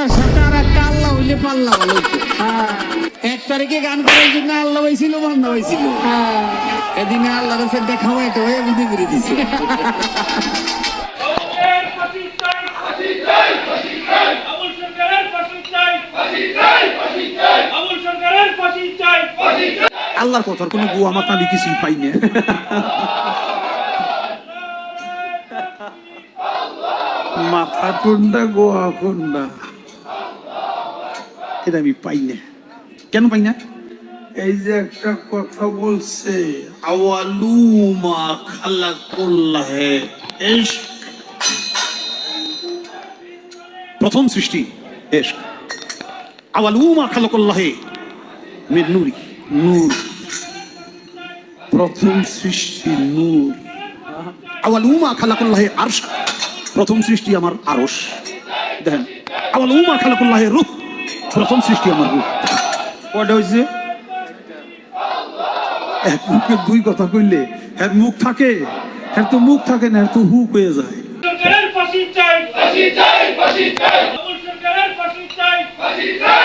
আল্লাহর সাথে আর একটা আল্লাহ হইলে পাল্লা ভালো হইতো। এক তারিখে গান করার জন্য আল্লাহ হয়েছিল, বন্ধ হয়েছিল। এদিনে আল্লাহর কাছে দেখা হয়তো হয়ে বুঝে করে দিছে। আল্লাহর কথার কোনো গুয়া মাথা আমি কিছুই পাই না। মাথা কোনটা গোয়া কোনটা এটা আমি পাই না। কেন পাই না? এই যে একটা কথা বলছে, আওয়ালু মা খালাকুল্লাহে ইশক, প্রথম সৃষ্টি ইশক। আওয়ালু মা খালাকুল্লাহে মিন নূরি, নূর, প্রথম সৃষ্টি নূর। আওয়ালু মা খালাকুল্লাহে আরশ, প্রথম সৃষ্টি আমার আরশ। দেখেন, আওয়ালু মা খালাকুল্লাহে রূহ, প্রথম সৃষ্টি আমার রূহ। কয়টা হয়েছে? এক মুখে দুই কথা কইলে এর মুখ থাকে, এর তো মুখ থাকে না, এর তো হুক হয়ে যায়। সরকারের ফাঁসি চাই, ফাঁসি চাই, ফাঁসি চাই, সরকারের ফাঁসি চাই, ফাঁসি চাই।